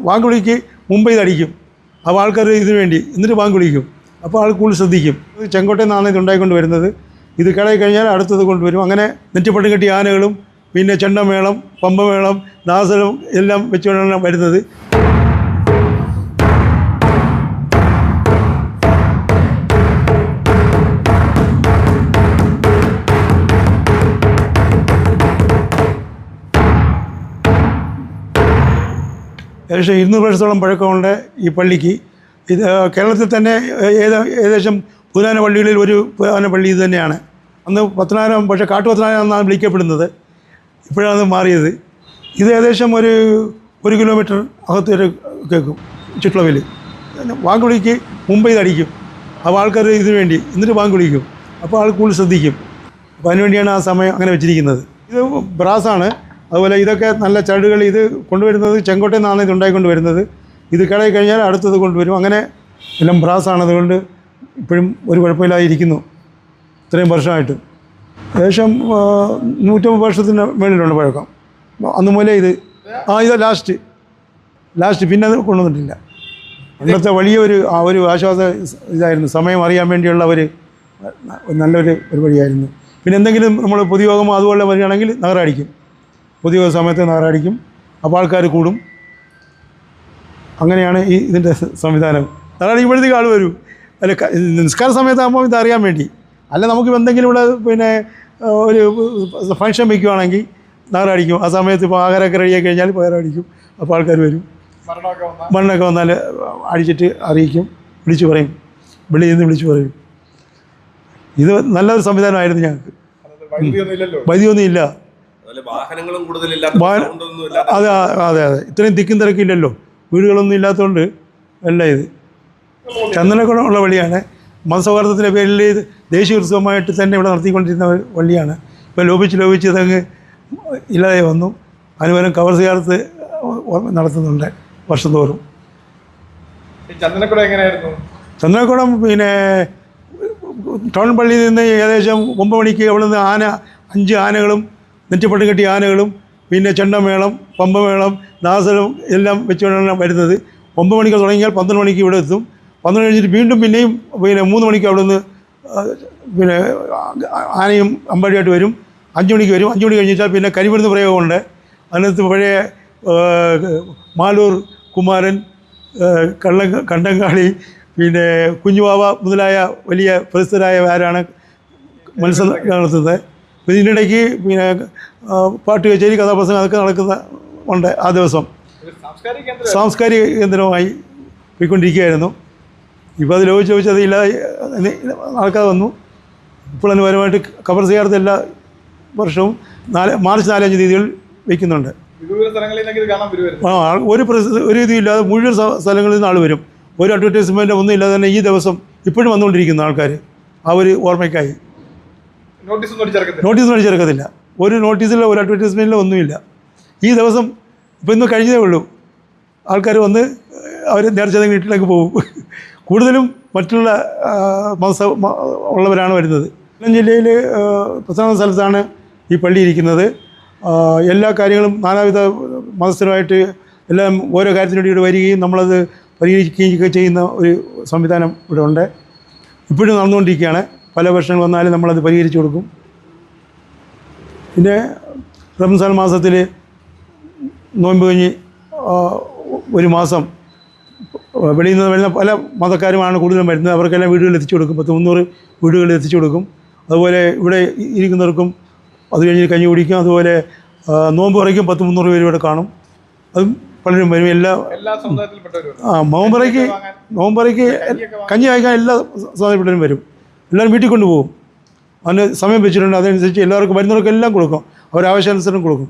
Bank വിളിക്ക് മുമ്പ് ഇതടിക്കും. അപ്പോൾ ആൾക്കാർ ഇതിനു വേണ്ടി എന്നിട്ട് ബാങ്ക് വിളിക്കും. അപ്പോൾ ആൾ കൂടുതൽ ശ്രദ്ധിക്കും. ചെങ്കോട്ടയിൽ നിന്നാണ് ഇത് ഉണ്ടായിക്കൊണ്ട് വരുന്നത്. ഇത് കിളയി കഴിഞ്ഞാൽ അടുത്തത് കൊണ്ടുവരും. അങ്ങനെ നെറ്റിപ്പട്ടം കെട്ടിയ ആനകളും പിന്നെ ചെണ്ടമേളം, പമ്പമേളം, ദാസരം എല്ലാം വെച്ചുകൊണ്ടാണ് വരുന്നത്. ഏകദേശം 200 വർഷത്തോളം പഴക്കമുണ്ട് ഈ പള്ളിക്ക്. ഇത് കേരളത്തിൽ തന്നെ ഏകദേശം പുരാന പള്ളികളിൽ ഒരു പുരാന പള്ളി ഇത് തന്നെയാണ്. അന്ന് പത്തനാപുരം, പക്ഷേ കാട്ടുപത്തനാപുരം എന്നാണ് വിളിക്കപ്പെടുന്നത്. ഇപ്പോഴാണ് മാറിയത്. ഇത് ഏകദേശം ഒരു കിലോമീറ്റർ അകത്ത് വരെ കേൾക്കും ചുറ്റളവിൽ. ബാങ്ക് വിളിക്ക് മുമ്പ് ഇതടിക്കും. അപ്പോൾ ആൾക്കാർ ഇതിനു വേണ്ടി എന്നിട്ട് ബാങ്ക് വിളിക്കും. അപ്പോൾ ആൾ കൂടുതൽ ശ്രദ്ധിക്കും. അപ്പോൾ അതിനുവേണ്ടിയാണ് ആ സമയം അങ്ങനെ വെച്ചിരിക്കുന്നത്. ഇത് ബ്രാസാണ്. അതുപോലെ ഇതൊക്കെ നല്ല ചരടുകൾ. ഇത് കൊണ്ടുവരുന്നത് ചെങ്കോട്ടയിൽ നിന്നാണ് ഇത് ഉണ്ടായിക്കൊണ്ട് വരുന്നത്. ഇത് കിളയി കഴിഞ്ഞാൽ അടുത്തത് കൊണ്ടുവരും. അങ്ങനെ എല്ലാം ബ്രാസാണ്. അതുകൊണ്ട് ഇപ്പോഴും ഒരു കുഴപ്പമില്ലാതിരിക്കുന്നു ഇത്രയും വർഷമായിട്ട്. ഏകദേശം 150 വർഷത്തിന് മേളിലുണ്ട് പഴക്കം. അന്ന് മൂലം ഇത് ഇത് ലാസ്റ്റ് പിന്നെ അത് കൊണ്ടുവന്നിട്ടില്ല. അന്നത്തെ വലിയൊരു ആശ്വാസ ഇതായിരുന്നു. സമയം അറിയാൻ വേണ്ടിയുള്ള നല്ലൊരു പരിപാടിയായിരുന്നു. പിന്നെ എന്തെങ്കിലും നമ്മൾ പൊതുയോഗമോ അതുപോലെ വരികയാണെങ്കിൽ നഗരടിക്കും. പൊതുയോഗ സമയത്ത് നഗരടിക്കും. അപ്പോൾ ആൾക്കാർ കൂടും. അങ്ങനെയാണ് ഇതിൻ്റെ സംവിധാനം. നഗരടിക്കുമ്പോഴത്തേക്ക് ആൾ വരും. അല്ല, നിസ്കാര സമയത്താകുമ്പോൾ ഇതറിയാൻ വേണ്ടി. അല്ല, നമുക്ക് എന്തെങ്കിലും ഇവിടെ പിന്നെ ഒരു ഫംഗ്ഷൻ വയ്ക്കുകയാണെങ്കിൽ നഗരടിക്കും. ആ സമയത്ത് ഇപ്പോൾ ആഹാരമൊക്കെ റെഡിയാക്കി കഴിഞ്ഞാൽ പകരടിക്കും. അപ്പോൾ ആൾക്കാർ വരും. മണ്ണൊക്കെ വന്നാൽ അടിച്ചിട്ട് അറിയിക്കും. വിളിച്ചു പറയും. വെളിയിൽ നിന്ന് വിളിച്ചു പറയും. ഇത് നല്ലൊരു സംവിധാനമായിരുന്നു ഞങ്ങൾക്ക്. വൈദ്യുതിയൊന്നും ഇല്ല. അതെ. ഇത്രയും തിക്കും തിരക്കില്ലല്ലോ. വീടുകളൊന്നും ഇല്ലാത്തതുകൊണ്ട് അല്ല. ഇത് ചന്ദനക്കുളമുള്ള പള്ളിയാണ്. മതസൗഹാർദ്ദത്തിൻ്റെ പേരിൽ ദേശീയ ഉത്സവമായിട്ട് തന്നെ ഇവിടെ നടത്തിക്കൊണ്ടിരുന്ന പള്ളിയാണ്. ഇപ്പോൾ ലോപിച്ച് ഇതങ്ങ് ഇല്ലാതെ വന്നു. അനുപരം കവർ സിയാർത്ത് നടത്തുന്നുണ്ട് വർഷം തോറും. ചന്ദനക്കുളം പിന്നെ ടൗൺ പള്ളിയിൽ നിന്ന് ഏകദേശം 9 മണിക്ക് അവിടെ നിന്ന് 5 ആനകളും നെറ്റിപ്പട്ടം കെട്ടിയ ആനകളും പിന്നെ ചെണ്ടമേളം, പമ്പമേളം, ദാസരം എല്ലാം വെച്ചുകൊണ്ടാണ് വരുന്നത്. 9 മണിക്ക് തുടങ്ങിയാൽ 12 മണിക്ക് ഇവിടെ എത്തും. 12 കഴിഞ്ഞിട്ട് പിന്നെയും 3 മണിക്ക് അവിടെ നിന്ന് പിന്നെ ആനയും അമ്പാടിയായിട്ട് വരും. 5 മണിക്ക് വരും. 5 മണി കഴിഞ്ഞിട്ടാൽ പിന്നെ കരിമരുന്ന് പ്രയോഗമുണ്ട്. അതിനകത്ത് പഴയ മാലൂർ കുമാരൻ, കണ്ടങ്കാളി, പിന്നെ കുഞ്ഞുവാവ മുതലായ വലിയ പ്രസിദ്ധരായവരാണ് മത്സരം നടത്തുന്നത്. ഇതിനിടയ്ക്ക് പിന്നെ പാട്ട് കച്ചേരി, കഥാപ്രസംഗം അതൊക്കെ ഉണ്ട്. ആ ദിവസം സാംസ്കാരിക കേന്ദ്രമായി പോയിക്കൊണ്ടിരിക്കുകയായിരുന്നു. ഇപ്പോൾ അത് ലോപിച്ച് അതില്ലാതെ നടക്കാതെ വന്നു. ഇപ്പോൾ അതിന് പരമായിട്ട് കവർ ചെയ്യാത്ത എല്ലാ വർഷവും മാർച്ച് 4-5 തീയതികൾ വയ്ക്കുന്നുണ്ട്. ഒരു ഇതുമില്ലാതെ മുഴുവൻ സ്ഥലങ്ങളിൽ നിന്ന് ആൾ വരും. ഒരു അഡ്വർടൈസ്മെൻ്റ് ഒന്നും ഇല്ലാതെ തന്നെ ഈ ദിവസം ഇപ്പോഴും വന്നുകൊണ്ടിരിക്കുന്ന ആൾക്കാർ ആ ഒരു ഓർമ്മയ്ക്കായി. നോട്ടീസൊന്നും അടിച്ചിറക്കത്തില്ല. ഒരു നോട്ടീസിലോ ഒരു അഡ്വർടൈസ്മെൻറ്റിലോ ഒന്നുമില്ല. ഈ ദിവസം ഇപ്പോൾ ഇന്ന് കഴിഞ്ഞതേ ഉള്ളൂ. ആൾക്കാർ വന്ന് അവർ നേർച്ച വീട്ടിലേക്ക് പോകും. കൂടുതലും മറ്റുള്ള ഉള്ളവരാണ് വരുന്നത്. കൊല്ലം ജില്ലയിൽ പ്രധാന സ്ഥലത്താണ് ഈ പള്ളി ഇരിക്കുന്നത്. എല്ലാ കാര്യങ്ങളും നാനാവിധ മതസ്ഥരുമായിട്ട് എല്ലാം ഓരോ കാര്യത്തിനു വേണ്ടി ഇവിടെ വരികയും നമ്മളത് പരിഹരിക്കുകയൊക്കെ ചെയ്യുന്ന ഒരു സംവിധാനം ഇവിടെ ഉണ്ട്. ഇപ്പോഴും നടന്നുകൊണ്ടിരിക്കുകയാണ്. പല പ്രശ്നങ്ങൾ വന്നാലും നമ്മളത് പരിഹരിച്ചു കൊടുക്കും. പിന്നെ റംസാൻ മാസത്തിൽ നോയമ്പ് കഴിഞ്ഞ് ഒരു മാസം വെളിയിൽ നിന്ന് വരുന്ന പല മതക്കാരുമാണ് കൂടുതലും വരുന്നത്. അവർക്കെല്ലാം വീടുകളിൽ എത്തിച്ചു കൊടുക്കും. 300 വീടുകളിൽ എത്തിച്ചു കൊടുക്കും. അതുപോലെ ഇവിടെ ഇരിക്കുന്നവർക്കും അത് കഴിഞ്ഞ് കഞ്ഞി കുടിക്കും. അതുപോലെ നോമ്പ് പറയ്ക്കും 300 പേര് ഇവിടെ കാണും. അതും പലരും വരും. നോമ്പറയ്ക്ക് കഞ്ഞി വാങ്ങിക്കാൻ എല്ലാ സമുദായത്തിൽപ്പെട്ടവരും വരും. എല്ലാവരും വീട്ടിൽ കൊണ്ടുപോകും. അതിന് സമയം വെച്ചിട്ടുണ്ട്. അതനുസരിച്ച് എല്ലാവർക്കും വരുന്നവർക്കെല്ലാം കൊടുക്കും. അവരാവശ്യാനുസരണം കൊടുക്കും.